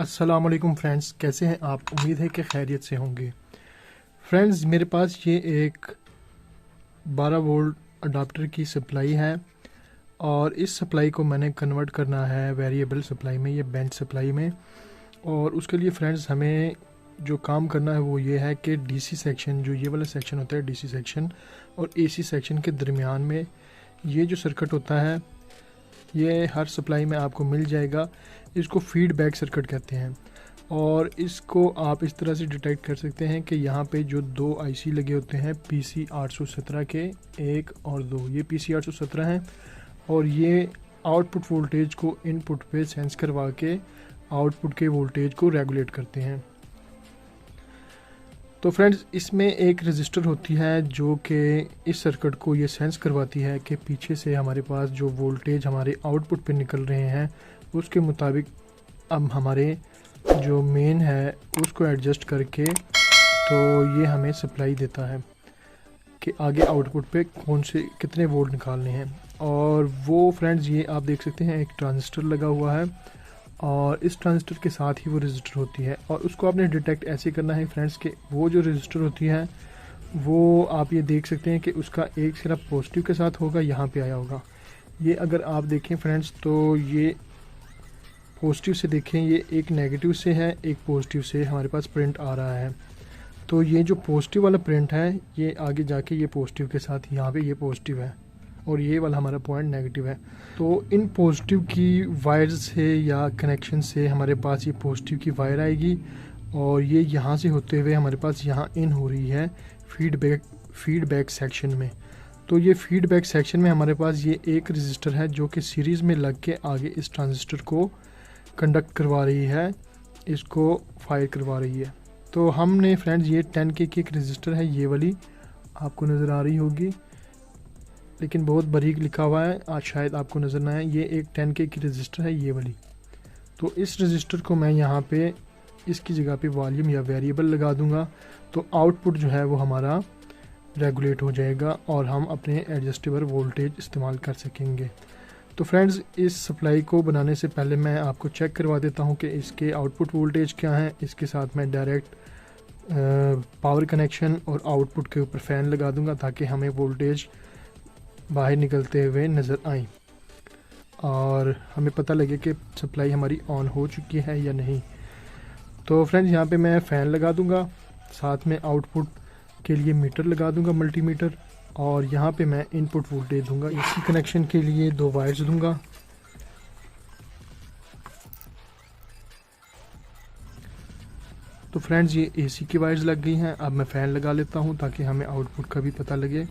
अस्सलाम वालेकुम फ्रेंड्स, कैसे हैं आप? उम्मीद है कि खैरियत से होंगे। फ्रेंड्स, मेरे पास ये एक 12 वोल्ट अडाप्टर की सप्लाई है और इस सप्लाई को मैंने कन्वर्ट करना है वेरिएबल सप्लाई में, ये बेंच सप्लाई में। और उसके लिए फ्रेंड्स हमें जो काम करना है वो ये है कि डीसी सेक्शन, जो ये वाला सेक्शन होता है डीसी सेक्शन, और एसी सेक्शन के दरमियान में ये जो सर्किट होता है ये हर सप्लाई में आपको मिल जाएगा। इसको फीडबैक सर्किट कहते हैं और इसको आप इस तरह से डिटेक्ट कर सकते हैं कि यहाँ पे जो दो आईसी लगे होते हैं PC 817 के 1 और 2, ये PC 817 हैं और ये आउटपुट वोल्टेज को इनपुट पे सेंस करवा के आउटपुट के वोल्टेज को रेगुलेट करते हैं। तो फ्रेंड्स, इसमें एक रजिस्टर होती है जो कि इस सर्किट को ये सेंस करवाती है कि पीछे से हमारे पास जो वोल्टेज हमारे आउटपुट पे निकल रहे हैं उसके मुताबिक अब हमारे जो मेन है उसको एडजस्ट करके तो ये हमें सप्लाई देता है कि आगे आउटपुट पे कौन से कितने वोल्ट निकालने हैं। और वो फ्रेंड्स, ये आप देख सकते हैं एक ट्रांजिस्टर लगा हुआ है और इस ट्रांजिस्टर के साथ ही वो रजिस्टर होती है और उसको आपने डिटेक्ट ऐसे करना है फ्रेंड्स कि वो जो रजिस्टर होती है वो आप ये देख सकते हैं कि उसका एक सिरा पॉजिटिव के साथ होगा, यहाँ पे आया होगा। ये अगर आप देखें फ्रेंड्स तो ये पॉजिटिव से देखें, ये एक नेगेटिव से है, एक पॉजिटिव से हमारे पास प्रिंट आ रहा है। तो ये जो पॉजिटिव वाला प्रिंट है ये आगे जाके ये पॉजिटिव के साथ यहाँ पे ये पॉजिटिव है और ये वाला हमारा पॉइंट नेगेटिव है। तो इन पॉजिटिव की वायर से या कनेक्शन से हमारे पास ये पॉजिटिव की वायर आएगी और ये यहाँ से होते हुए हमारे पास यहाँ इन हो रही है फीडबैक सेक्शन में। तो ये फीडबैक सेक्शन में हमारे पास ये एक रजिस्टर है जो कि सीरीज़ में लग के आगे इस ट्रांजिस्टर को कंडक्ट करवा रही है, इसको फायर करवा रही है। तो हमने फ्रेंड्स ये 10K की एक रजिस्टर है, ये वाली आपको नज़र आ रही होगी लेकिन बहुत बारीक लिखा हुआ है, आज शायद आपको नज़र ना आए। ये एक 10K की रजिस्टर है, ये वाली। तो इस रजिस्टर को मैं यहाँ पे इसकी जगह पे वॉल्यूम या वेरिएबल लगा दूंगा तो आउटपुट जो है वो हमारा रेगुलेट हो जाएगा और हम अपने एडजस्टेबल वोल्टेज इस्तेमाल कर सकेंगे। तो फ्रेंड्स, इस सप्लाई को बनाने से पहले मैं आपको चेक करवा देता हूँ कि इसके आउटपुट वोल्टेज क्या हैं। इसके साथ मैं डायरेक्ट पावर कनेक्शन और आउटपुट के ऊपर फ़ैन लगा दूंगा ताकि हमें वोल्टेज बाहर निकलते हुए नज़र आए और हमें पता लगे कि सप्लाई हमारी ऑन हो चुकी है या नहीं। तो फ्रेंड्स, यहाँ पे मैं फ़ैन लगा दूंगा, साथ में आउटपुट के लिए मीटर लगा दूंगा, मल्टीमीटर, और यहाँ पे मैं इनपुट वोल्टेज दूंगा। इसी कनेक्शन के लिए 2 वायर्स दूंगा। तो फ्रेंड्स, ये AC की वायर्स लग गई हैं। अब मैं फ़ैन लगा लेता हूँ ताकि हमें आउटपुट का भी पता लगे।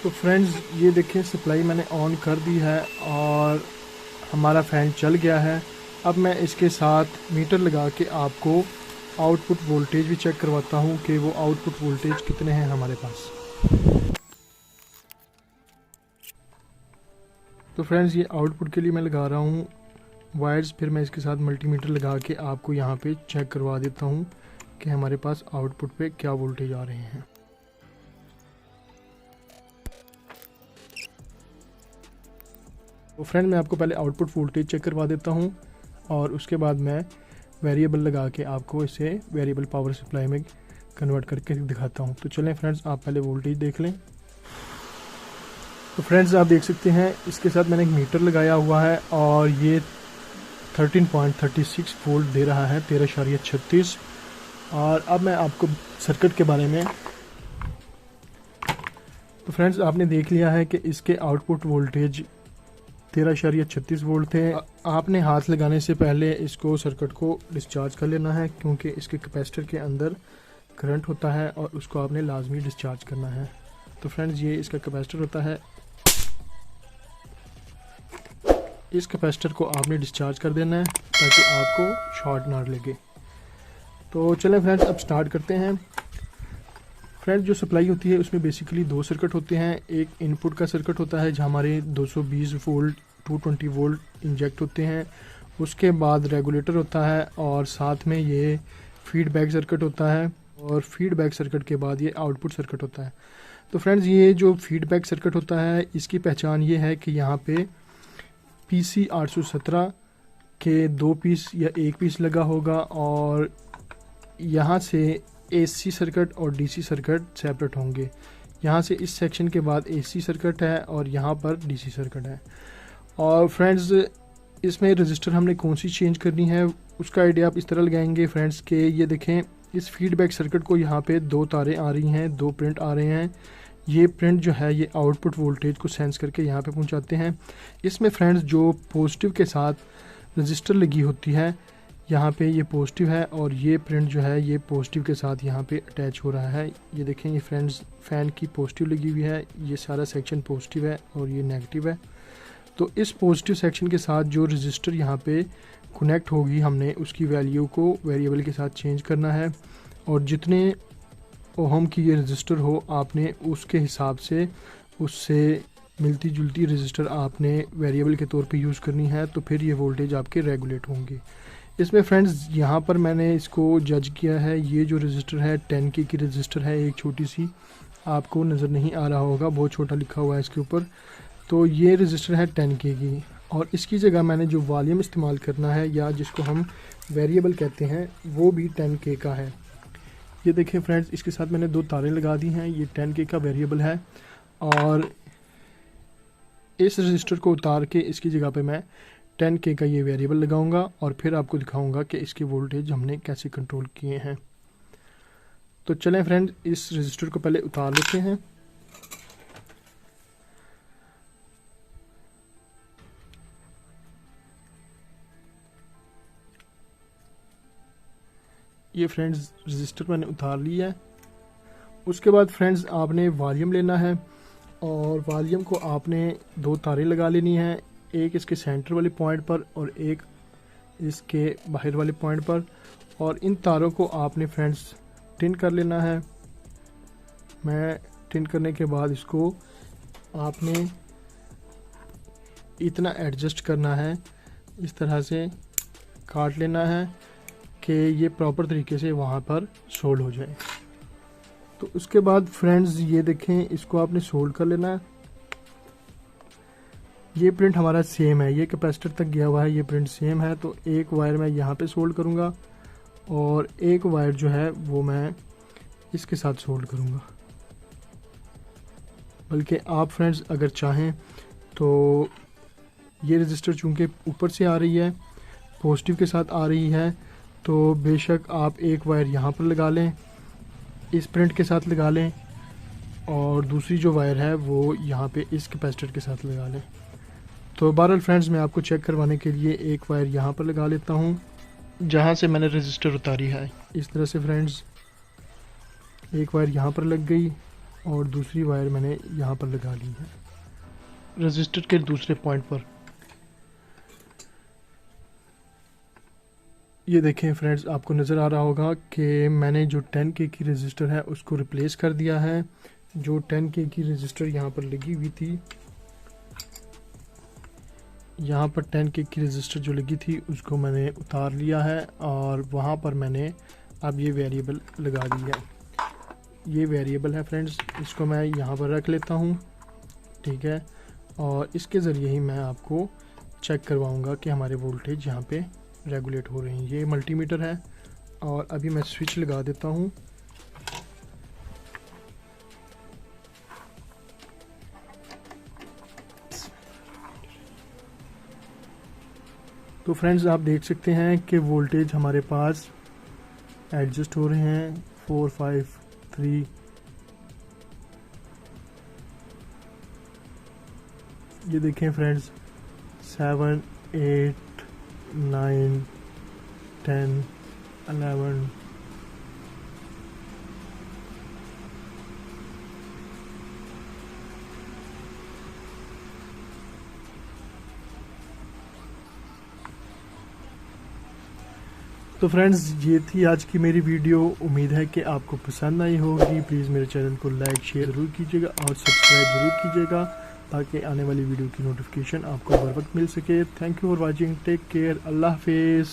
तो फ्रेंड्स, ये देखें सप्लाई मैंने ऑन कर दी है और हमारा फ़ैन चल गया है। अब मैं इसके साथ मीटर लगा के आपको आउटपुट वोल्टेज भी चेक करवाता हूँ कि वो आउटपुट वोल्टेज कितने हैं हमारे पास। तो फ्रेंड्स, ये आउटपुट के लिए मैं लगा रहा हूँ वायर्स, फिर मैं इसके साथ मल्टीमीटर लगा के आपको यहाँ पे चेक करवा देता हूँ कि हमारे पास आउटपुट पे क्या वोल्टेज आ रहे हैं। तो फ्रेंड, मैं आपको पहले आउटपुट वोल्टेज चेक करवा देता हूँ और उसके बाद मैं वेरिएबल लगा के आपको इसे वेरिएबल पावर सप्लाई में कन्वर्ट करके दिखाता हूँ। तो चलें फ्रेंड्स, आप पहले वोल्टेज देख लें। तो फ्रेंड्स, आप देख सकते हैं इसके साथ मैंने एक मीटर लगाया हुआ है और ये 13.36 वोल्ट दे रहा है, 13.36। और अब मैं आपको सर्किट के बारे में, तो फ्रेंड्स आपने देख लिया है कि इसके आउटपुट वोल्टेज 13.36 वोल्ट थे। आपने हाथ लगाने से पहले इसको सर्किट को डिस्चार्ज कर लेना है क्योंकि इसके कैपेसिटर के अंदर करंट होता है और उसको आपने लाजमी डिस्चार्ज करना है। तो फ्रेंड्स, ये इसका कैपेसिटर होता है, इस कैपेसिटर को आपने डिस्चार्ज कर देना है ताकि आपको शॉर्ट ना लगे। तो चलें फ्रेंड्स, अब स्टार्ट करते हैं। फ्रेंड्स, जो सप्लाई होती है उसमें बेसिकली 2 सर्किट होते हैं। एक इनपुट का सर्किट होता है जहाँ हमारे 220 वोल्ट 220 वोल्ट इंजेक्ट होते हैं। उसके बाद रेगुलेटर होता है और साथ में ये फीडबैक सर्किट होता है और फीडबैक सर्किट के बाद ये आउटपुट सर्किट होता है। तो फ्रेंड्स, ये जो फीडबैक सर्किट होता है इसकी पहचान ये है कि यहाँ पे PC 817 के 2 पीस या 1 पीस लगा होगा और यहाँ से AC सर्किट और DC सर्किट सेपरेट होंगे। यहाँ से इस सेक्शन के बाद AC सर्किट है और यहाँ पर DC सर्किट है। और फ्रेंड्स, इसमें रजिस्टर हमने कौन सी चेंज करनी है उसका आइडिया आप इस तरह लगाएंगे फ्रेंड्स के ये देखें, इस फीडबैक सर्किट को यहाँ पे 2 तारें आ रही हैं, 2 प्रिंट आ रहे हैं। ये प्रिंट जो है ये आउटपुट वोल्टेज को सेंस करके यहाँ पे पहुँचाते हैं। इसमें फ्रेंड्स जो पॉजिटिव के साथ रजिस्टर लगी होती है, यहाँ पे ये पॉजिटिव है और ये प्रिंट जो है ये पॉजिटिव के साथ यहाँ पे अटैच हो रहा है। ये देखें, ये फ्रेंड्स फ़ैन की पॉजिटिव लगी हुई है, ये सारा सेक्शन पॉजिटिव है और ये नेगेटिव है। तो इस पॉजिटिव सेक्शन के साथ जो रजिस्टर यहाँ पे कनेक्ट होगी, हमने उसकी वैल्यू को वेरिएबल के साथ चेंज करना है और जितने ओहम की ये रजिस्टर हो आपने उसके हिसाब से उससे मिलती जुलती रजिस्टर आपने वेरिएबल के तौर पे यूज़ करनी है, तो फिर ये वोल्टेज आपके रेगुलेट होंगे। इसमें फ्रेंड्स यहाँ पर मैंने इसको जज किया है, ये जो रजिस्टर है 10K की रजिस्टर है, एक छोटी सी, आपको नज़र नहीं आ रहा होगा, बहुत छोटा लिखा हुआ है इसके ऊपर। तो ये रजिस्टर है 10K की और इसकी जगह मैंने जो वॉल्यूम इस्तेमाल करना है या जिसको हम वेरिएबल कहते हैं वो भी 10K का है। ये देखें फ्रेंड्स, इसके साथ मैंने 2 तारें लगा दी हैं, ये 10K का वेरिएबल है और इस रजिस्टर को उतार के इसकी जगह पे मैं 10K का ये वेरिएबल लगाऊंगा और फिर आपको दिखाऊंगा कि इसके वोल्टेज हमने कैसे कंट्रोल किए हैं। तो चलें फ्रेंड, इस रजिस्टर को पहले उतार लेते हैं। ये फ्रेंड्स रजिस्टर मैंने उतार लिया है। उसके बाद फ्रेंड्स आपने वॉल्यूम लेना है और वॉल्यूम को आपने 2 तारें लगा लेनी है, एक इसके सेंटर वाले पॉइंट पर और एक इसके बाहर वाले पॉइंट पर, और इन तारों को आपने फ्रेंड्स टिन कर लेना है। मैं टिन करने के बाद इसको आपने इतना एडजस्ट करना है, इस तरह से काट लेना है कि ये प्रॉपर तरीके से वहाँ पर सोल्ड हो जाए। तो उसके बाद फ्रेंड्स ये देखें, इसको आपने सोल्ड कर लेना है। ये प्रिंट हमारा सेम है, ये कैपेसिटर तक गया हुआ है, ये प्रिंट सेम है। तो एक वायर मैं यहाँ पे सोल्ड करूँगा और एक वायर जो है वो मैं इसके साथ सोल्ड करूँगा। बल्कि आप फ्रेंड्स अगर चाहें तो ये रजिस्टर चूँकि ऊपर से आ रही है, पॉजिटिव के साथ आ रही है, तो बेशक आप एक वायर यहाँ पर लगा लें, इस प्रिंट के साथ लगा लें और दूसरी जो वायर है वो यहाँ पे इस कैपेसिटर के साथ लगा लें। तो बहरहाल फ्रेंड्स, मैं आपको चेक करवाने के लिए एक वायर यहाँ पर लगा लेता हूँ जहाँ से मैंने रजिस्टर उतारी है। इस तरह से फ्रेंड्स एक वायर यहाँ पर लग गई और दूसरी वायर मैंने यहाँ पर लगा ली है रजिस्टर के दूसरे पॉइंट पर। ये देखें फ्रेंड्स, आपको नज़र आ रहा होगा कि मैंने जो 10K की रजिस्टर है उसको रिप्लेस कर दिया है। जो 10K की रजिस्टर यहाँ पर लगी हुई थी, यहाँ पर 10K की रजिस्टर जो लगी थी उसको मैंने उतार लिया है और वहाँ पर मैंने अब ये वेरिएबल लगा दिया है। ये वेरिएबल है फ्रेंड्स, इसको मैं यहाँ पर रख लेता हूँ, ठीक है। और इसके ज़रिए ही मैं आपको चेक करवाऊँगा कि हमारे वोल्टेज यहाँ पे रेगुलेट हो रही हैं। ये मल्टीमीटर है और अभी मैं स्विच लगा देता हूँ। तो फ्रेंड्स आप देख सकते हैं कि वोल्टेज हमारे पास एडजस्ट हो रहे हैं 4, 5, 3। ये देखें फ्रेंड्स 7, 8, 9, 10, 11। तो फ्रेंड्स ये थी आज की मेरी वीडियो। उम्मीद है कि आपको पसंद आई होगी। प्लीज़ मेरे चैनल को लाइक शेयर ज़रूर कीजिएगा और सब्सक्राइब ज़रूर कीजिएगा ताकि आने वाली वीडियो की नोटिफिकेशन आपको बर वक्त मिल सके। Thank you for watching, take care, अल्लाह हाफिज़।